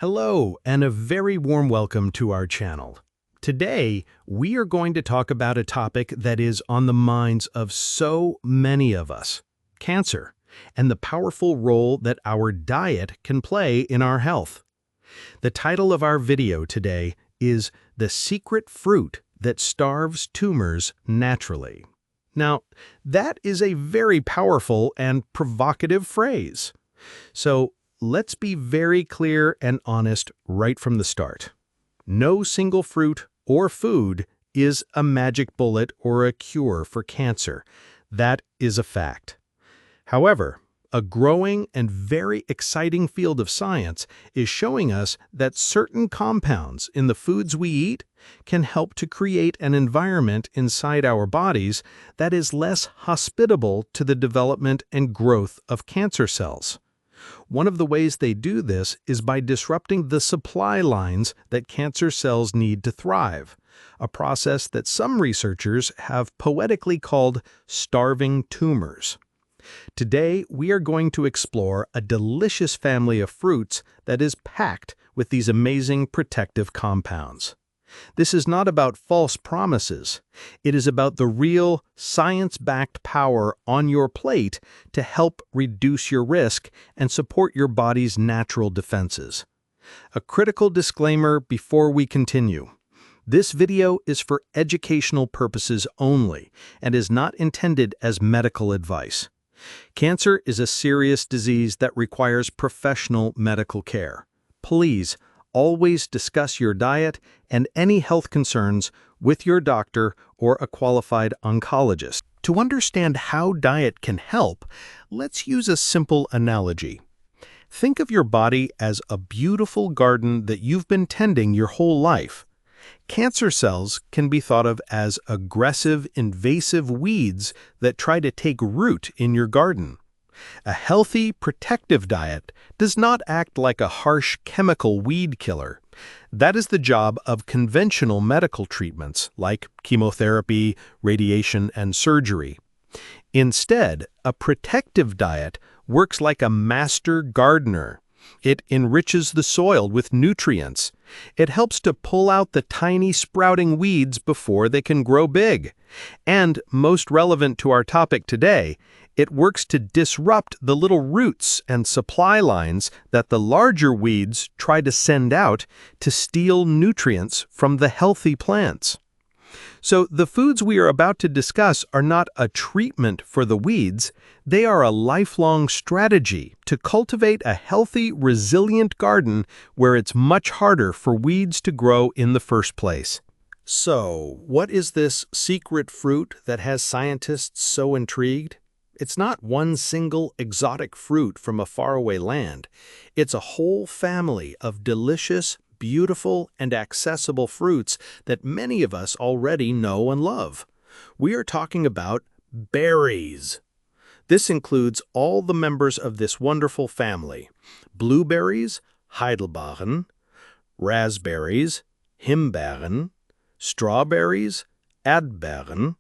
Hello, and a very warm welcome to our channel. Today, we are going to talk about a topic that is on the minds of so many of us, cancer, and the powerful role that our diet can play in our health. The title of our video today is The Secret Fruit That Starves Tumors Naturally. Now, that is a very powerful and provocative phrase. So, let's be very clear and honest right from the start. No single fruit or food is a magic bullet or a cure for cancer. That is a fact. However, a growing and very exciting field of science is showing us that certain compounds in the foods we eat can help to create an environment inside our bodies that is less hospitable to the development and growth of cancer cells. One of the ways they do this is by disrupting the supply lines that cancer cells need to thrive, a process that some researchers have poetically called starving tumors. Today, we are going to explore a delicious family of fruits that is packed with these amazing protective compounds. This is not about false promises. It is about the real, science-backed power on your plate to help reduce your risk and support your body's natural defenses. A critical disclaimer before we continue. This video is for educational purposes only and is not intended as medical advice. Cancer is a serious disease that requires professional medical care. Please, always discuss your diet and any health concerns with your doctor or a qualified oncologist. To understand how diet can help, let's use a simple analogy. Think of your body as a beautiful garden that you've been tending your whole life. Cancer cells can be thought of as aggressive, invasive weeds that try to take root in your garden. A healthy, protective diet does not act like a harsh chemical weed killer. That is the job of conventional medical treatments like chemotherapy, radiation, and surgery. Instead, a protective diet works like a master gardener. It enriches the soil with nutrients. It helps to pull out the tiny sprouting weeds before they can grow big. And, most relevant to our topic today, it works to disrupt the little roots and supply lines that the larger weeds try to send out to steal nutrients from the healthy plants. So the foods we are about to discuss are not a treatment for the weeds, they are a lifelong strategy to cultivate a healthy, resilient garden where it's much harder for weeds to grow in the first place. So, what is this secret fruit that has scientists so intrigued? It's not one single exotic fruit from a faraway land. It's a whole family of delicious, beautiful, and accessible fruits that many of us already know and love. We are talking about berries. This includes all the members of this wonderful family: blueberries, Heidelbeeren, raspberries, Himbeeren, strawberries, Erdbeeren,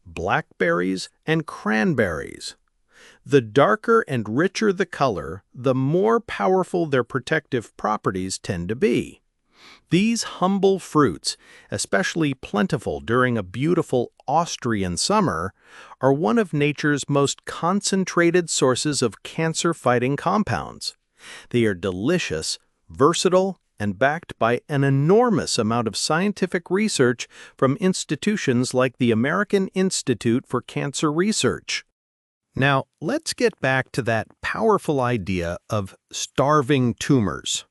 blackberries, and cranberries. The darker and richer the color, the more powerful their protective properties tend to be. These humble fruits, especially plentiful during a beautiful Austrian summer, are one of nature's most concentrated sources of cancer-fighting compounds. They are delicious, versatile, and backed by an enormous amount of scientific research from institutions like the American Institute for Cancer Research. Now, let's get back to that powerful idea of starving tumors.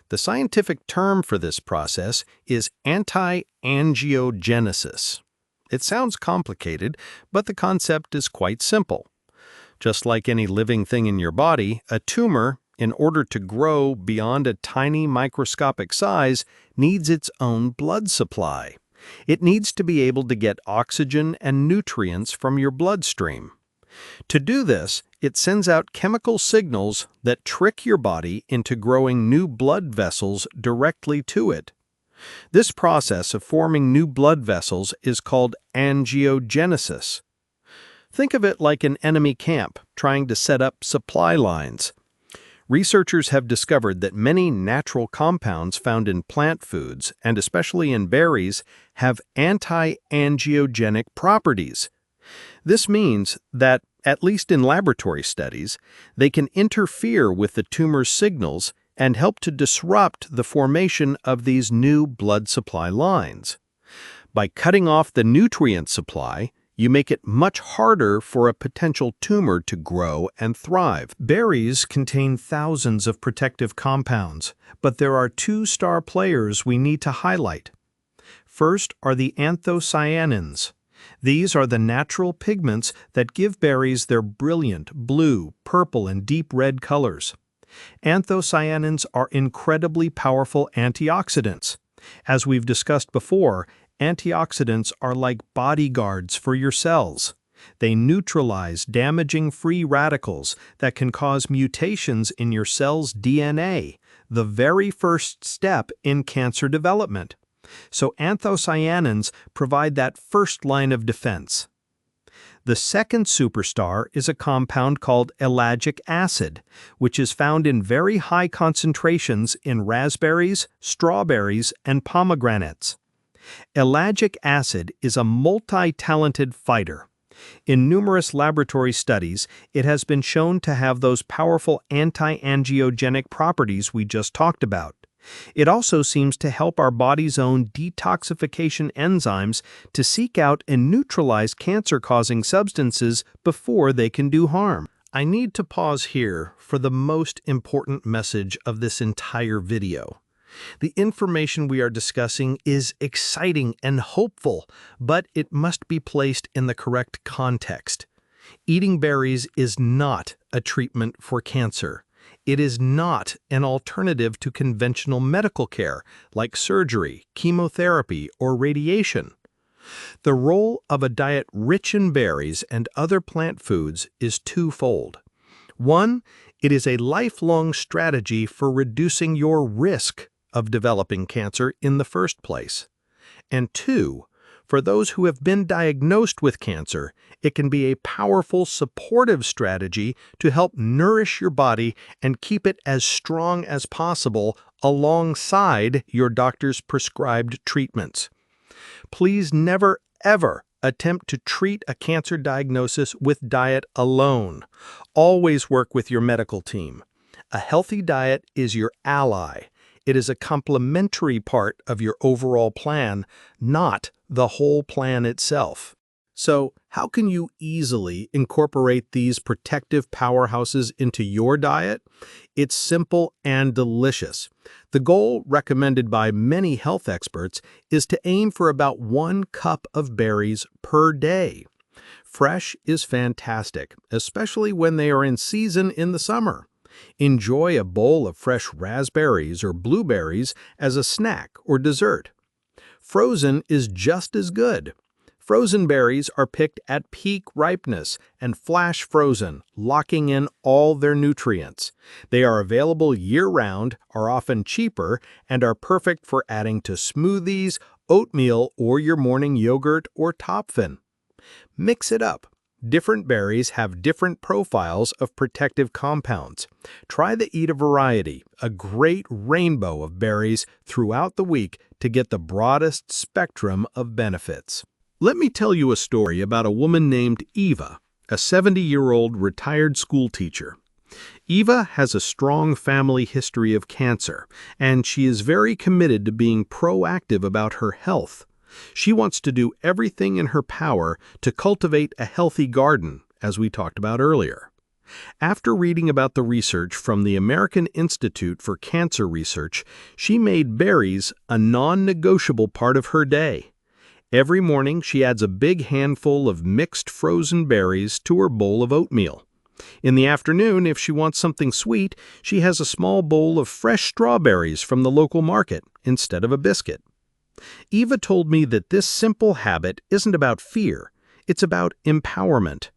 The scientific term for this process is anti-angiogenesis. It sounds complicated, but the concept is quite simple. Just like any living thing in your body, a tumor, in order to grow beyond a tiny microscopic size, needs its own blood supply. It needs to be able to get oxygen and nutrients from your bloodstream. To do this, it sends out chemical signals that trick your body into growing new blood vessels directly to it. This process of forming new blood vessels is called angiogenesis. Think of it like an enemy camp trying to set up supply lines. Researchers have discovered that many natural compounds found in plant foods, and especially in berries, have anti-angiogenic properties. This means that, at least in laboratory studies, they can interfere with the tumor's signals and help to disrupt the formation of these new blood supply lines. By cutting off the nutrient supply, you make it much harder for a potential tumor to grow and thrive. Berries contain thousands of protective compounds, but there are two star players we need to highlight. First are the anthocyanins. These are the natural pigments that give berries their brilliant blue, purple, and deep red colors. Anthocyanins are incredibly powerful antioxidants. As we've discussed before, antioxidants are like bodyguards for your cells. They neutralize damaging free radicals that can cause mutations in your cell's DNA, the very first step in cancer development. So anthocyanins provide that first line of defense. The second superstar is a compound called ellagic acid, which is found in very high concentrations in raspberries, strawberries, and pomegranates. Ellagic acid is a multi-talented fighter. In numerous laboratory studies, it has been shown to have those powerful anti-angiogenic properties we just talked about. It also seems to help our body's own detoxification enzymes to seek out and neutralize cancer-causing substances before they can do harm. I need to pause here for the most important message of this entire video. The information we are discussing is exciting and hopeful, but it must be placed in the correct context. Eating berries is not a treatment for cancer. It is not an alternative to conventional medical care like surgery, chemotherapy, or radiation. The role of a diet rich in berries and other plant foods is twofold. One, it is a lifelong strategy for reducing your risk of developing cancer in the first place. And two, for those who have been diagnosed with cancer, it can be a powerful supportive strategy to help nourish your body and keep it as strong as possible alongside your doctor's prescribed treatments. Please never, ever attempt to treat a cancer diagnosis with diet alone. Always work with your medical team. A healthy diet is your ally. It is a complementary part of your overall plan, not the whole plan itself. So, how can you easily incorporate these protective powerhouses into your diet? It's simple and delicious. The goal recommended by many health experts is to aim for about 1 cup of berries per day. Fresh is fantastic, especially when they are in season in the summer. Enjoy a bowl of fresh raspberries or blueberries as a snack or dessert. Frozen is just as good. Frozen berries are picked at peak ripeness and flash frozen, locking in all their nutrients. They are available year-round, are often cheaper, and are perfect for adding to smoothies, oatmeal, or your morning yogurt or Topfen. Mix it up. Different berries have different profiles of protective compounds. Try the Eat a Variety, a great rainbow of berries throughout the week to get the broadest spectrum of benefits. Let me tell you a story about a woman named Eva, a 70-year-old retired school teacher. Eva has a strong family history of cancer, and she is very committed to being proactive about her health. She wants to do everything in her power to cultivate a healthy garden, as we talked about earlier. After reading about the research from the American Institute for Cancer Research, she made berries a non-negotiable part of her day. Every morning, she adds a big handful of mixed frozen berries to her bowl of oatmeal. In the afternoon, if she wants something sweet, she has a small bowl of fresh strawberries from the local market instead of a biscuit. Eva told me that this simple habit isn't about fear, it's about empowerment.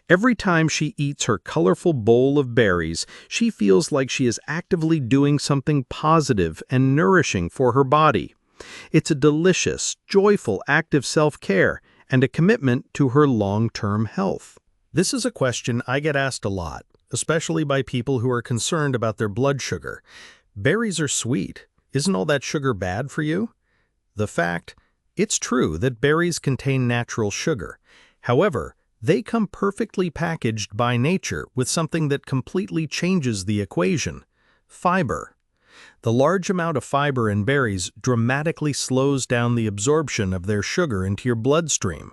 Every time she eats her colorful bowl of berries, she feels like she is actively doing something positive and nourishing for her body. It's a delicious, joyful act of self-care and a commitment to her long-term health. This is a question I get asked a lot, especially by people who are concerned about their blood sugar. Berries are sweet. Isn't all that sugar bad for you? The fact, it's true that berries contain natural sugar. However, they come perfectly packaged by nature with something that completely changes the equation: fiber. The large amount of fiber in berries dramatically slows down the absorption of their sugar into your bloodstream.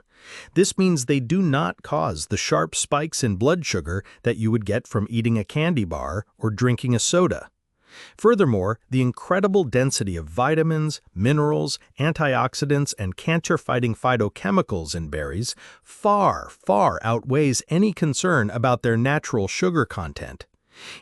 This means they do not cause the sharp spikes in blood sugar that you would get from eating a candy bar or drinking a soda. Furthermore, the incredible density of vitamins, minerals, antioxidants, and cancer-fighting phytochemicals in berries far outweighs any concern about their natural sugar content.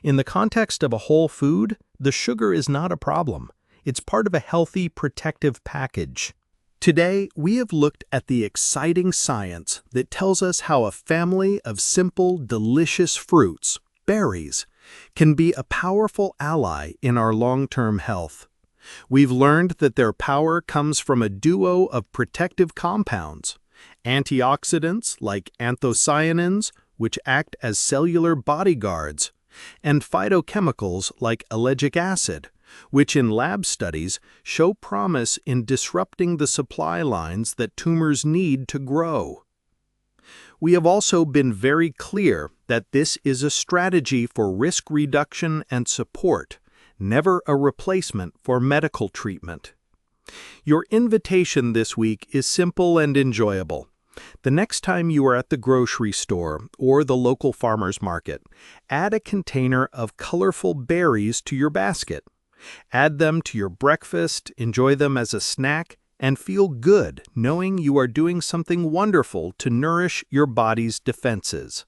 In the context of a whole food, the sugar is not a problem. It's part of a healthy, protective package. Today, we have looked at the exciting science that tells us how a family of simple, delicious fruits, berries, can be a powerful ally in our long-term health. We've learned that their power comes from a duo of protective compounds: antioxidants like anthocyanins, which act as cellular bodyguards, and phytochemicals like ellagic acid, which in lab studies show promise in disrupting the supply lines that tumors need to grow. We have also been very clear that this is a strategy for risk reduction and support, never a replacement for medical treatment. Your invitation this week is simple and enjoyable. The next time you are at the grocery store or the local farmer's market, add a container of colorful berries to your basket. Add them to your breakfast, enjoy them as a snack, and feel good knowing you are doing something wonderful to nourish your body's defenses.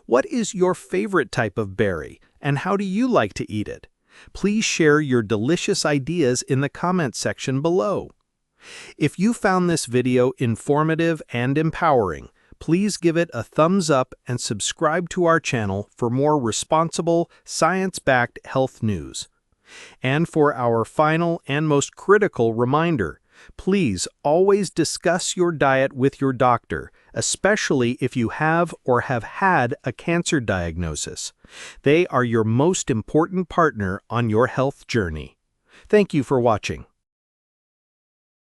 What is your favorite type of berry, and how do you like to eat it? Please share your delicious ideas in the comment section below. If you found this video informative and empowering, please give it a thumbs up and subscribe to our channel for more responsible, science-backed health news. And for our final and most critical reminder, please always discuss your diet with your doctor, especially if you have or have had a cancer diagnosis. They are your most important partner on your health journey. Thank you for watching.